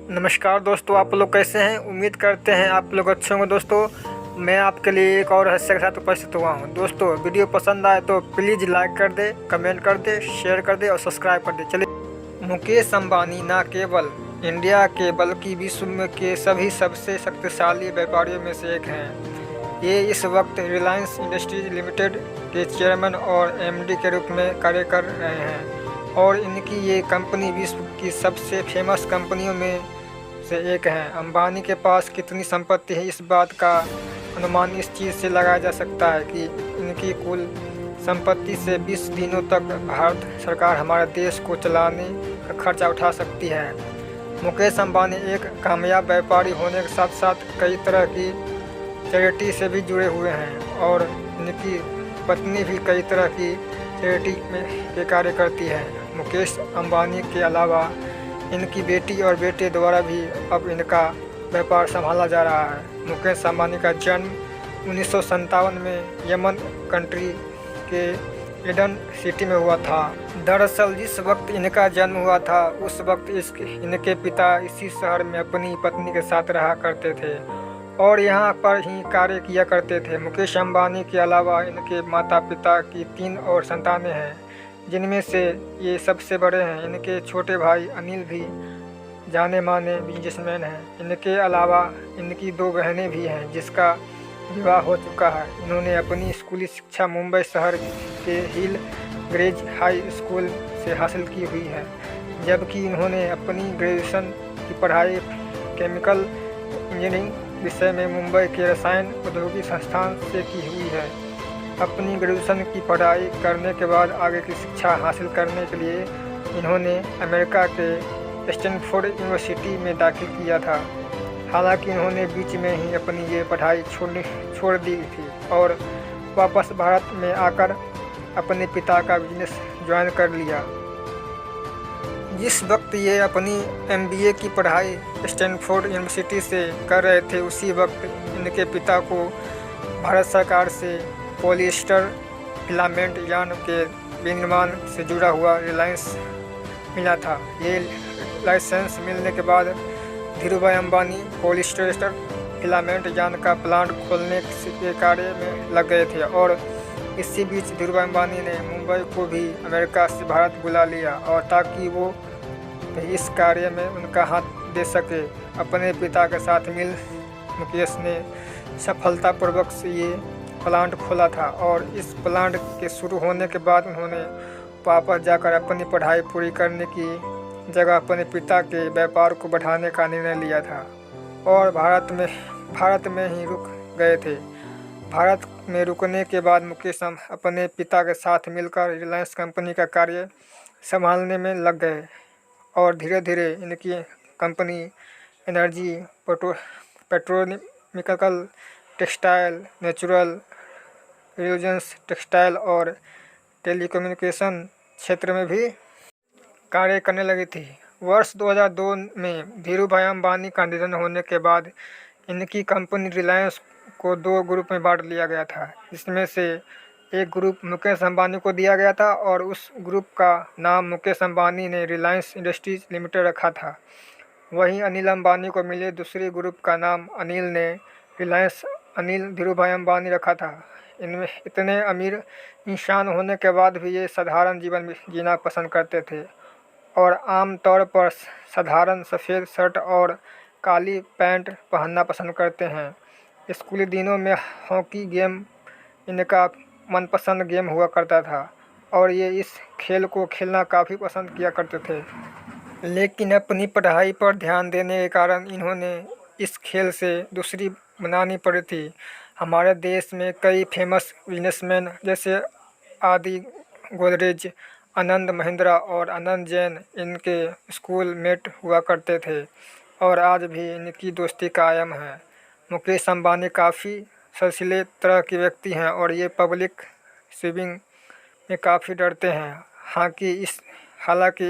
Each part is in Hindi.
नमस्कार दोस्तों, आप लोग कैसे हैं। उम्मीद करते हैं आप लोग अच्छे होंगे। दोस्तों, मैं आपके लिए एक और रहस्य के साथ उपस्थित हुआ हूं। दोस्तों, वीडियो पसंद आए तो प्लीज़ लाइक कर दे, कमेंट कर दे, शेयर कर दे और सब्सक्राइब कर दे। चलिए, मुकेश अंबानी न केवल इंडिया के बल्कि विश्व में के सभी सबसे शक्तिशाली व्यापारियों में से एक हैं। ये इस वक्त रिलायंस इंडस्ट्रीज लिमिटेड के चेयरमैन और एमडी के रूप में कार्य कर रहे हैं और इनकी ये कंपनी विश्व की सबसे फेमस कंपनियों में से एक है। अंबानी के पास कितनी संपत्ति है, इस बात का अनुमान इस चीज़ से लगाया जा सकता है कि इनकी कुल संपत्ति से 20 दिनों तक भारत सरकार हमारे देश को चलाने का खर्चा उठा सकती है। मुकेश अंबानी एक कामयाब व्यापारी होने के साथ साथ कई तरह की चैरिटी से भी जुड़े हुए हैं और इनकी पत्नी भी कई तरह की चैरिटी में के कार्य करती है। मुकेश अंबानी के अलावा इनकी बेटी और बेटे द्वारा भी अब इनका व्यापार संभाला जा रहा है। मुकेश अंबानी का जन्म 1957 में यमन कंट्री के ईडन सिटी में हुआ था। दरअसल जिस वक्त इनका जन्म हुआ था उस वक्त इनके पिता इसी शहर में अपनी पत्नी के साथ रहा करते थे और यहाँ पर ही कार्य किया करते थे। मुकेश अंबानी के अलावा इनके माता पिता की 3 और संतानें हैं, जिनमें से ये सबसे बड़े हैं। इनके छोटे भाई अनिल भी जाने माने बिजनेसमैन हैं। इनके अलावा इनकी 2 बहनें भी हैं जिसका विवाह हो चुका है। इन्होंने अपनी स्कूली शिक्षा मुंबई शहर के हिल ग्रेज हाई स्कूल से हासिल की हुई है, जबकि इन्होंने अपनी ग्रेजुएशन की पढ़ाई केमिकल इंजीनियरिंग विषय में मुंबई के रसायन प्रौद्योगिकी संस्थान से की हुई है। अपनी ग्रेजुएशन की पढ़ाई करने के बाद आगे की शिक्षा हासिल करने के लिए इन्होंने अमेरिका के स्टैनफोर्ड यूनिवर्सिटी में दाखिल किया था। हालांकि इन्होंने बीच में ही अपनी ये पढ़ाई छोड़ दी थी और वापस भारत में आकर अपने पिता का बिजनेस ज्वाइन कर लिया। जिस वक्त ये अपनी MBA की पढ़ाई स्टैनफोर्ड यूनिवर्सिटी से कर रहे थे, उसी वक्त इनके पिता को भारत सरकार से पॉलिएस्टर फिलामेंट यार्न के विनिर्माण से जुड़ा हुआ लाइसेंस मिला था। ये लाइसेंस मिलने के बाद Dhirubhai Ambani polyester filament yarn का प्लांट खोलने के कार्य में लग गए थे और इसी बीच धीरूभाई अंबानी ने मुंबई को भी अमेरिका से भारत बुला लिया और ताकि वो इस कार्य में उनका हाथ दे सके। अपने पिता के साथ मिल मुकेश ने सफलतापूर्वक से ये प्लांट खोला था और इस प्लांट के शुरू होने के बाद उन्होंने वापस जाकर अपनी पढ़ाई पूरी करने की जगह अपने पिता के व्यापार को बढ़ाने का निर्णय लिया था और भारत में ही रुक गए थे। भारत में रुकने के बाद मुकेश अपने पिता के साथ मिलकर रिलायंस कंपनी का कार्य संभालने में लग गए और धीरे धीरे इनकी company energy, petrochemical, textile, natural resources, textile और टेलीकम्युनिकेशन क्षेत्र में भी कार्य करने लगी थी। वर्ष 2002 में धीरूभाई अंबानी का निधन होने के बाद इनकी कंपनी रिलायंस को 2 ग्रुप में बांट लिया गया था, जिसमें से एक ग्रुप मुकेश अंबानी को दिया गया था और उस ग्रुप का नाम मुकेश अंबानी ने रिलायंस इंडस्ट्रीज लिमिटेड रखा था। वहीं अनिल अंबानी को मिले दूसरे ग्रुप का नाम अनिल ने रिलायंस अनिल धीरूभाई अंबानी रखा था। इनमें इतने अमीर इंसान होने के बाद भी ये साधारण जीवन जीना पसंद करते थे और आम तौर पर साधारण सफ़ेद शर्ट और काली पैंट पहनना पसंद करते हैं। स्कूली दिनों में हॉकी गेम इनका मनपसंद गेम हुआ करता था और ये इस खेल को खेलना काफ़ी पसंद किया करते थे, लेकिन अपनी पढ़ाई पर ध्यान देने के कारण इन्होंने इस खेल से दूसरी बनानी पड़ी थी। हमारे देश में कई फेमस बिजनेसमैन जैसे आदि गोदरेज, आनंद महिंद्रा और आनंद जैन इनके स्कूल मेट हुआ करते थे और आज भी इनकी दोस्ती कायम है। मुकेश अंबानी काफ़ी सजीले तरह के व्यक्ति हैं और ये पब्लिक स्पीकिंग में काफ़ी डरते हैं। हालांकि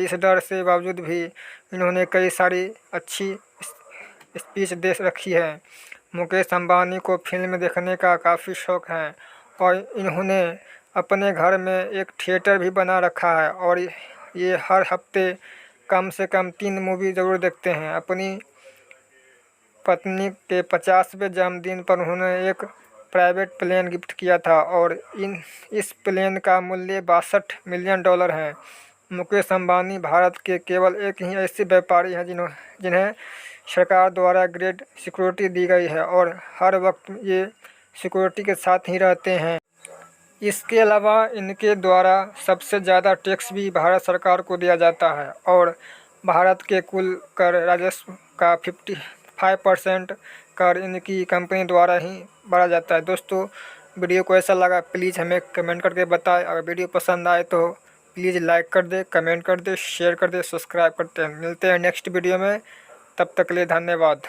इस डर से बावजूद भी इन्होंने कई सारी अच्छी स्पीच दे रखी है। मुकेश अंबानी को फिल्म देखने का काफ़ी शौक़ है और इन्होंने अपने घर में एक थिएटर भी बना रखा है और ये हर हफ्ते कम से कम 3 मूवी ज़रूर देखते हैं। अपनी पत्नी के 50वें जन्मदिन पर उन्होंने एक प्राइवेट प्लेन गिफ्ट किया था और इस प्लेन का मूल्य $62 मिलियन है। मुकेश अंबानी भारत के केवल एक ही ऐसे व्यापारी हैं जिन्हें सरकार द्वारा ग्रेड सिक्योरिटी दी गई है और हर वक्त ये सिक्योरिटी के साथ ही रहते हैं। इसके अलावा इनके द्वारा सबसे ज़्यादा टैक्स भी भारत सरकार को दिया जाता है और भारत के कुल कर राजस्व का 55% कर इनकी कंपनी द्वारा ही भरा जाता है। दोस्तों, वीडियो को ऐसा लगा प्लीज़ हमें कमेंट करके बताएं। अगर वीडियो पसंद आए तो प्लीज़ लाइक कर दे, कमेंट कर दे, शेयर कर दे, सब्सक्राइब करते हैं। मिलते हैं नेक्स्ट वीडियो में, तब तक के लिए धन्यवाद।